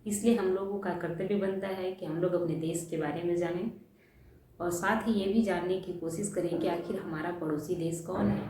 इसलिए हम लोगों का कर्तव्य बनता है कि हम लोग अपने देश के बारे में जानें और साथ ही ये भी जानने की कोशिश करें कि आखिर हमारा पड़ोसी देश कौन है।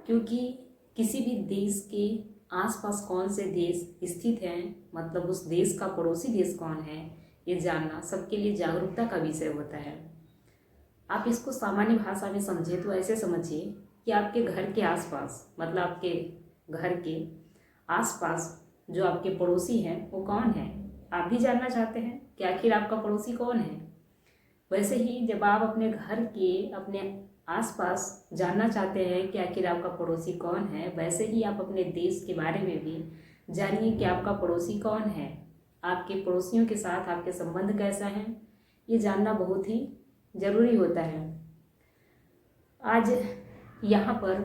क्योंकि किसी भी देश के आसपास कौन से देश स्थित हैं, मतलब उस देश का पड़ोसी देश कौन है, ये जानना सबके लिए जागरूकता का विषय होता है। आप इसको सामान्य भाषा में समझे तो ऐसे समझिए कि आपके घर के आसपास, मतलब आपके घर के आसपास जो आपके पड़ोसी हैं वो कौन है। आप भी जानना चाहते हैं कि आखिर आपका पड़ोसी कौन है। वैसे ही जब आप अपने घर के अपने आसपास जानना चाहते हैं कि आखिर आपका पड़ोसी कौन है, वैसे ही आप अपने देश के बारे में भी जानिए कि आपका पड़ोसी कौन है। आपके पड़ोसियों के साथ आपके संबंध कैसा है, ये जानना बहुत ही ज़रूरी होता है। आज यहाँ पर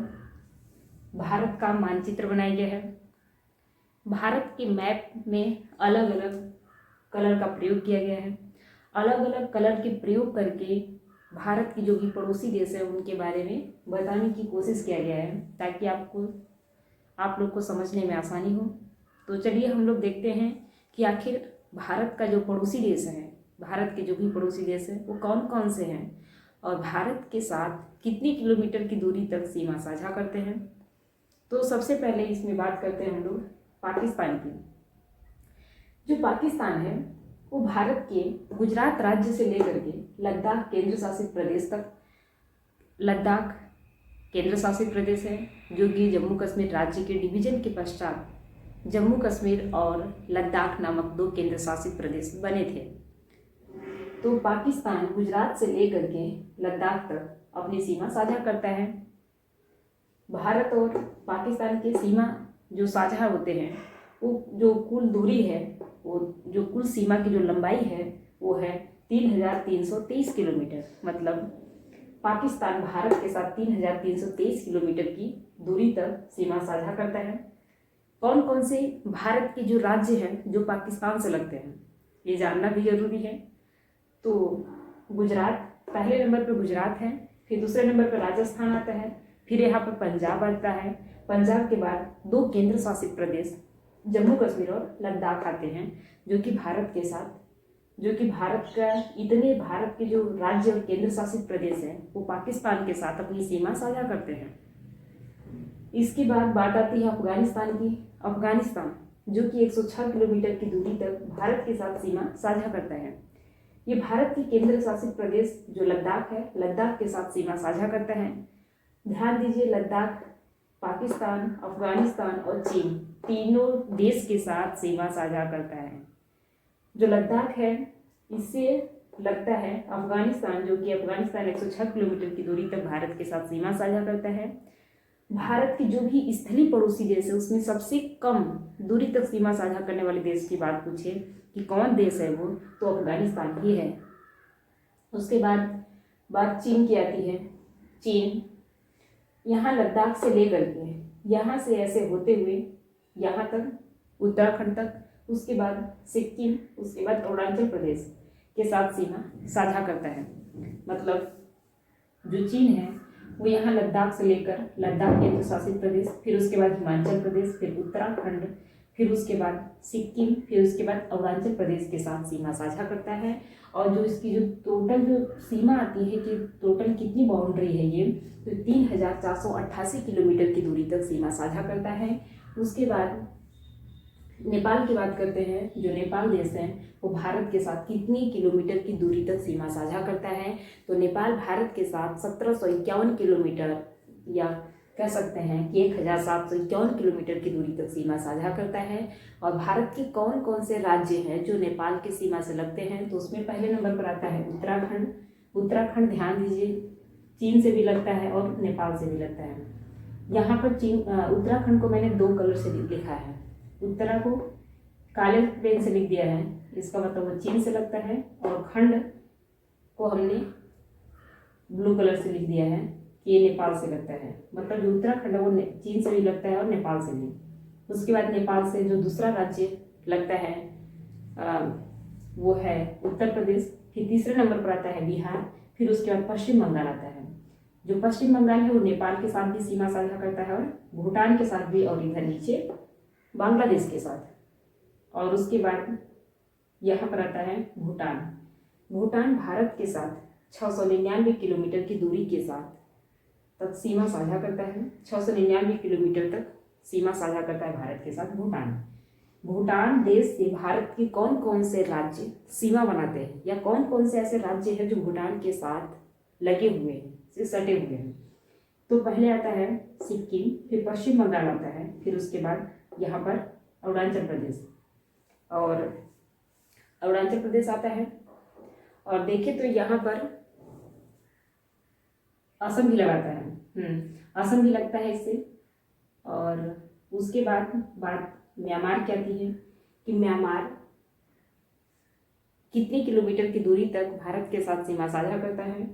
भारत का मानचित्र बनाया गया है। भारत के मैप में अलग अलग कलर का प्रयोग किया गया है। अलग अलग कलर के प्रयोग करके भारत की जो भी पड़ोसी देश है उनके बारे में बताने की कोशिश किया गया है, ताकि आप लोग को समझने में आसानी हो। तो चलिए हम लोग देखते हैं कि आखिर भारत का जो पड़ोसी देश है, भारत के जो भी पड़ोसी देश हैं वो कौन कौन से हैं और भारत के साथ कितनी किलोमीटर की दूरी तक सीमा साझा करते हैं। तो सबसे पहले इसमें बात करते हैं हम लोग पाकिस्तान की। जो पाकिस्तान है वो भारत के गुजरात राज्य से लेकर के लद्दाख केंद्र शासित प्रदेश तक, लद्दाख केंद्र शासित प्रदेश है जो कि जम्मू कश्मीर राज्य के डिवीजन के पश्चात जम्मू कश्मीर और लद्दाख नामक दो केंद्र शासित प्रदेश बने थे। तो पाकिस्तान गुजरात से लेकर के लद्दाख तक अपनी सीमा साझा करता है। भारत और पाकिस्तान की सीमा जो साझा होते हैं वो जो कुल दूरी है, वो जो कुल सीमा की जो लंबाई है वो है 3323 किलोमीटर। मतलब पाकिस्तान भारत के साथ 3323 किलोमीटर की दूरी तक सीमा साझा करता है। कौन कौन से भारत के जो राज्य हैं जो पाकिस्तान से लगते हैं ये जानना भी जरूरी है। तो गुजरात, पहले नंबर पर गुजरात है, फिर दूसरे नंबर पर राजस्थान आता है, फिर यहाँ पर पंजाब आता है। पंजाब के बाद दो केंद्र शासित प्रदेश जम्मू कश्मीर और लद्दाख आते हैं, जो कि भारत के साथ, जो कि भारत का इतने भारत के जो राज्य और केंद्र शासित प्रदेश हैं वो पाकिस्तान के साथ अपनी सीमा साझा करते हैं। इसके बाद बात आती है अफगानिस्तान की। अफगानिस्तान जो कि 106 किलोमीटर की दूरी तक भारत के साथ सीमा साझा करता है। ये भारत की केंद्र शासित प्रदेश जो लद्दाख है, लद्दाख के साथ सीमा साझा करता है। ध्यान दीजिए, लद्दाख पाकिस्तान, अफगानिस्तान और चीन तीनों देश के साथ सीमा साझा करता है। जो लद्दाख है इससे लगता है अफगानिस्तान, जो कि अफगानिस्तान 106 किलोमीटर की दूरी तक भारत के साथ सीमा साझा करता है। भारत की जो भी स्थलीय पड़ोसी देश है उसमें सबसे कम दूरी तक सीमा साझा करने वाले देश की बात पूछे कि कौन देश है वो, तो अफगानिस्तान ही है। उसके बाद बात चीन की आती है। चीन यहाँ लद्दाख से लेकर के यहाँ से ऐसे होते हुए यहाँ तक उत्तराखंड तक, उसके बाद सिक्किम, उसके बाद अरुणाचल प्रदेश के साथ सीमा साझा करता है। मतलब जो चीन है वो यहाँ लद्दाख से लेकर लद्दाख केंद्र शासित प्रदेश, फिर उसके बाद हिमाचल प्रदेश, फिर उत्तराखंड, फिर उसके बाद सिक्किम, फिर उसके बाद अरुणाचल प्रदेश के साथ सीमा साझा करता है। और जो इसकी जो टोटल जो सीमा आती है कि टोटल कितनी बाउंड्री है ये, तो 3488 किलोमीटर की दूरी तक सीमा साझा करता है। उसके बाद नेपाल की बात करते हैं। जो नेपाल देश है वो भारत के साथ कितनी किलोमीटर की दूरी तक सीमा साझा करता है, तो नेपाल भारत के साथ 1751 किलोमीटर, या कह सकते हैं कि 1751 किलोमीटर की दूरी तक सीमा साझा करता है। और भारत के कौन कौन से राज्य हैं जो नेपाल की सीमा से लगते हैं, तो उसमें पहले नंबर पर आता है उत्तराखंड। उत्तराखंड ध्यान दीजिए चीन से भी लगता है और नेपाल से भी लगता है। यहाँ पर उत्तराखंड को मैंने दो कलर से लिखा है। उत्तरा को काले पेन से लिख दिया है, इसका मतलब वो चीन से लगता है, और खंड को हमने ब्लू कलर से लिख दिया है कि ये नेपाल से लगता है। मतलब जो उत्तराखंड है वो चीन से भी लगता है और नेपाल से भी। उसके बाद नेपाल से जो दूसरा राज्य लगता है वो है उत्तर प्रदेश, फिर तीसरे नंबर पर आता है बिहार, फिर उसके बाद पश्चिम बंगाल आता है। जो पश्चिम बंगाल है वो नेपाल के साथ भी सीमा साझा करता है और भूटान के साथ भी, और इधर नीचे बांग्लादेश के साथ। और उसके बाद यहाँ पर आता है भूटान। भूटान भारत के साथ 699 किलोमीटर की दूरी के साथ तक सीमा साझा करता है। 699 किलोमीटर तक सीमा साझा करता है भारत के साथ भूटान। भूटान देश से भारत के कौन कौन से राज्य सीमा बनाते हैं, या कौन कौन से ऐसे राज्य हैं जो भूटान के साथ लगे हुए हैं, से सटे हुए हैं। तो पहले आता है सिक्किम, फिर पश्चिम बंगाल आता है, फिर उसके बाद यहाँ पर अरुणाचल प्रदेश, और अरुणाचल प्रदेश आता है। और देखें तो यहाँ पर असम भी लगाता है, असम भी लगता है इससे। और उसके बाद बात म्यांमार की आती है कि म्यांमार कितनी किलोमीटर की दूरी तक भारत के साथ सीमा साझा करता है।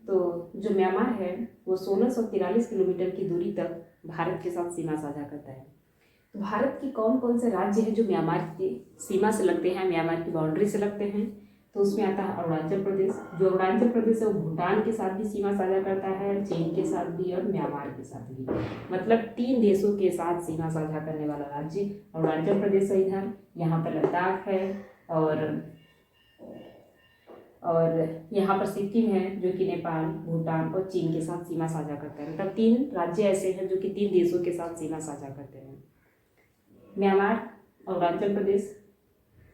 तो जो म्यांमार है वो 1643 किलोमीटर की दूरी तक भारत के साथ सीमा साझा करता है। तो भारत के कौन कौन से राज्य हैं जो म्यांमार की सीमा से लगते हैं, म्यांमार की बाउंड्री से लगते हैं। तो उसमें आता है अरुणाचल प्रदेश। जो अरुणाचल प्रदेश है वो भूटान के साथ भी सीमा साझा करता है, चीन के साथ भी और म्यांमार के साथ भी। मतलब 3 देशों के साथ सीमा साझा करने वाला राज्य अरुणाचल प्रदेश है। इधर यहाँ पर लद्दाख है, और यहाँ पर सिक्किम है जो कि नेपाल, भूटान और चीन के साथ सीमा साझा करता है। मतलब 3 राज्य ऐसे हैं जो कि 3 देशों के साथ सीमा साझा करते हैं। म्यांमार अरुणाचल प्रदेश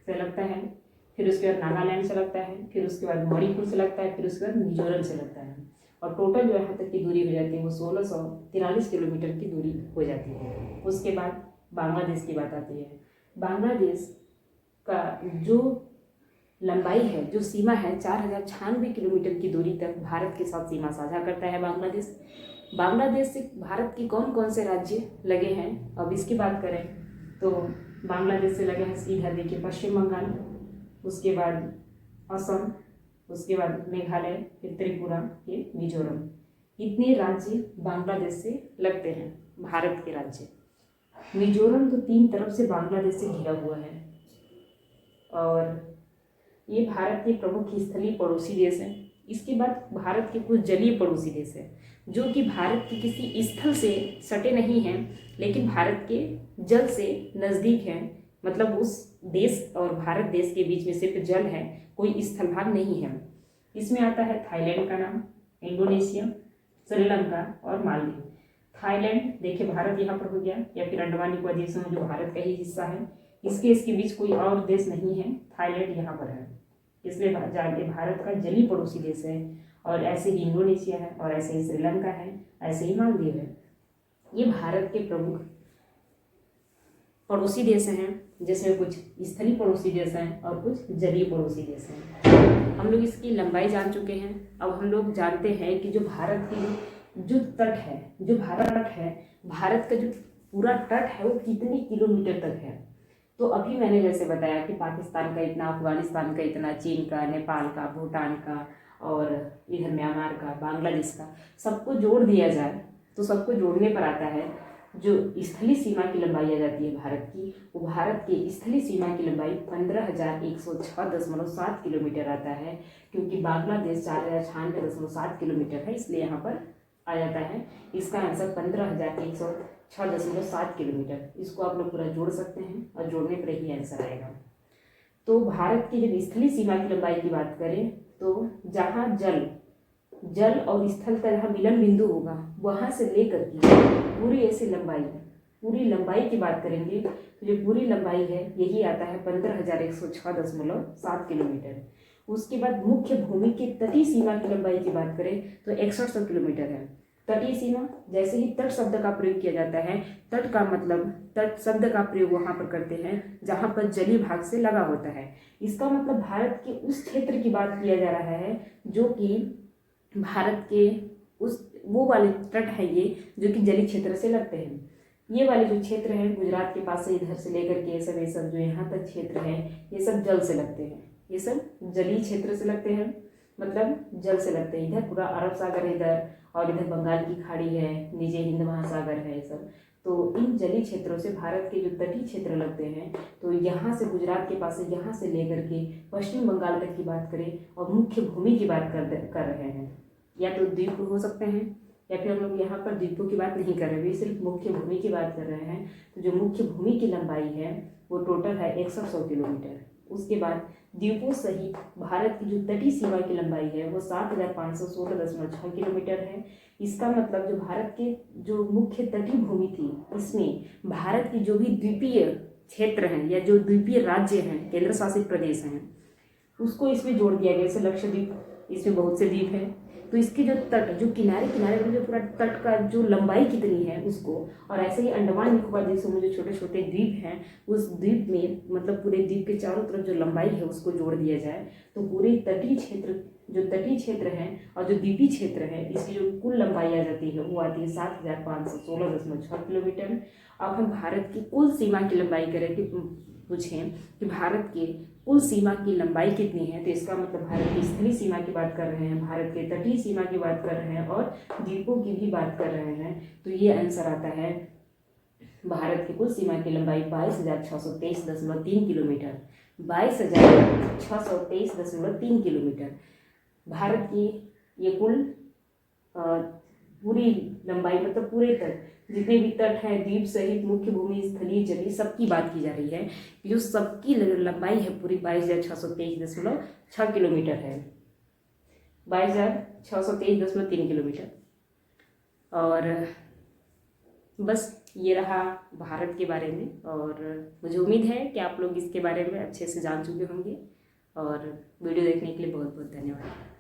से लगता है, फिर उसके बाद नागालैंड से लगता है, फिर उसके बाद मणिपुर से लगता है, फिर उसके बाद मिजोरम से लगता है। और टोटल जो यहाँ तक की दूरी हो जाती है वो 1643 किलोमीटर की दूरी हो जाती है। उसके बाद बांग्लादेश की बात आती है। बांग्लादेश का जो लंबाई है, जो सीमा है, 4096 किलोमीटर की दूरी तक भारत के साथ सीमा साझा करता है बांग्लादेश। बांग्लादेश से भारत के कौन कौन से राज्य लगे हैं, अब इसकी बात करें तो बांग्लादेश से लगे हैं इधर देखिए पश्चिम बंगाल, उसके बाद असम, उसके बाद मेघालय, फिर त्रिपुरा, ये मिजोरम। इतने राज्य बांग्लादेश से लगते हैं, भारत के राज्य। मिजोरम तो 3 तरफ से बांग्लादेश से घिरा हुआ है, और ये भारत के प्रमुख स्थलीय पड़ोसी देश हैं। इसके बाद भारत के कुछ जलीय पड़ोसी देश हैं जो कि भारत के किसी स्थल से सटे नहीं हैं, लेकिन भारत के जल से नज़दीक हैं। मतलब उस देश और भारत देश के बीच में सिर्फ जल है, कोई स्थल भाग नहीं है। इसमें आता है थाईलैंड का नाम, इंडोनेशिया, श्रीलंका और मालदीव। थाईलैंड देखिए भारत यहाँ पर हो गया, या फिर अंडमान निकोबार द्वीप समूह जो भारत का ही हिस्सा है, इसके बीच कोई और देश नहीं है, थाईलैंड यहाँ पर है, इसलिए जाके भारत का जलीय पड़ोसी देश है। और ऐसे ही इंडोनेशिया है, और ऐसे ही श्रीलंका है, ऐसे ही मालदीव है। ये भारत के प्रमुख पड़ोसी देश हैं, जिसमें कुछ स्थलीय पड़ोसी देश हैं और कुछ जलीय पड़ोसी देश हैं। हम लोग इसकी लंबाई जान चुके हैं। अब हम लोग जानते हैं कि जो भारत की जो तट है, जो भारत तट है, भारत का जो पूरा तट है वो कितनी किलोमीटर तक है। तो अभी मैंने जैसे बताया कि पाकिस्तान का इतना, अफगानिस्तान का इतना, चीन का, नेपाल का, भूटान का, और इधर म्यांमार का, बांग्लादेश का, सबको जोड़ दिया जाए तो सबको जोड़ने पर आता है जो स्थलीय सीमा की लंबाई आ जाती है भारत की, वो भारत की स्थलीय सीमा की लंबाई 15,106.7 किलोमीटर आता है। क्योंकि बांग्लादेश 4096.7 किलोमीटर है, इसलिए यहाँ पर आ जाता है। इसका आंसर 15,106.7 किलोमीटर। इसको आप लोग पूरा जोड़ सकते हैं और जोड़ने पर ही आंसर आएगा। तो भारत की जब स्थलीय सीमा की लंबाई की बात करें तो जहाँ जल और स्थल का जहाँ मिलन बिंदु होगा वहाँ से लेकर के पूरी ऐसी लंबाई, पूरी लंबाई की बात करेंगे तो जो पूरी लंबाई है यही आता है 15,106.7 किलोमीटर। उसके बाद मुख्य भूमि की तटीय सीमा की लंबाई की बात करें तो 6100 किलोमीटर है। तटीय सीमा, जैसे ही तट शब्द का प्रयोग किया जाता है, तट का मतलब, तट शब्द का प्रयोग वहाँ पर करते हैं जहाँ पर जलीय भाग से लगा होता है। इसका मतलब भारत के उस क्षेत्र की बात किया जा रहा है जो कि भारत के उस वो वाले तट है ये जो कि जलीय क्षेत्र से लगते हैं। ये वाले जो क्षेत्र हैं गुजरात के पास से इधर से लेकर के ये सब जो यहाँ तक क्षेत्र है ये सब जल से लगते हैं, ये सब जलीय क्षेत्र से लगते हैं, मतलब जल से लगते हैं। इधर पूरा अरब सागर है इधर, और इधर बंगाल की खाड़ी है, नीचे हिंद महासागर है, ये सब। तो इन जलीय क्षेत्रों से भारत के जो तटीय क्षेत्र लगते हैं, तो यहाँ से गुजरात के पास से यहाँ से लेकर के पश्चिम बंगाल तक की बात करें और मुख्य भूमि की बात कर रहे हैं, या तो द्वीप हो सकते हैं, या फिर हम लोग यहाँ पर द्वीपों की बात नहीं कर रहे हैं, सिर्फ मुख्य भूमि की बात कर रहे हैं। तो जो मुख्य भूमि की लंबाई है वो टोटल है 100 किलोमीटर। उसके बाद द्वीपों सहित भारत की जो तटीय सीमा की लंबाई है वो 7516.6 किलोमीटर है। इसका मतलब जो भारत के जो मुख्य तटीय भूमि थी, इसमें भारत की जो भी द्वीपीय क्षेत्र हैं या जो द्वीपीय राज्य हैं, केंद्र शासित प्रदेश हैं, उसको इसमें जोड़ दिया गया। जैसे लक्षद्वीप, इसमें बहुत से द्वीप हैं, तो इसके जो तट, जो किनारे किनारे वाले जो पूरा तट का जो लंबाई कितनी है उसको, और ऐसे ही अंडमान निकोबार जैसे में जो छोटे छोटे द्वीप हैं, उस द्वीप में मतलब पूरे द्वीप के चारों तरफ जो लंबाई है उसको जोड़ दिया जाए तो पूरे तटीय क्षेत्र, जो तटीय क्षेत्र है और जो द्वीपीय क्षेत्र है, इसकी जो कुल लंबाई आ जाती है वो आती है 7516.6 किलोमीटर। अब हम भारत की कुल सीमा की लंबाई करें कि पूछें कि भारत के कुल सीमा की लंबाई कितनी है, तो इसका मतलब भारत की स्थलीय सीमा की बात कर रहे हैं, भारत के तटीय सीमा की बात कर रहे हैं और द्वीपों की भी बात कर रहे हैं। तो ये आंसर आता है, भारत की कुल सीमा की लंबाई 22,623.3 किलोमीटर, 22,623.3 किलोमीटर भारत की ये कुल पूरी लंबाई, मतलब पूरे तट, जितने भी तट हैं, द्वीप सहित मुख्य भूमि, स्थलीय, जलीय, सबकी बात की जा रही है। जो सबकी लंबाई है पूरी 22,623.6 किलोमीटर है, 22,623.3 किलोमीटर। और बस ये रहा भारत के बारे में, और मुझे उम्मीद है कि आप लोग इसके बारे में अच्छे से जान चुके होंगे। और वीडियो देखने के लिए बहुत बहुत धन्यवाद।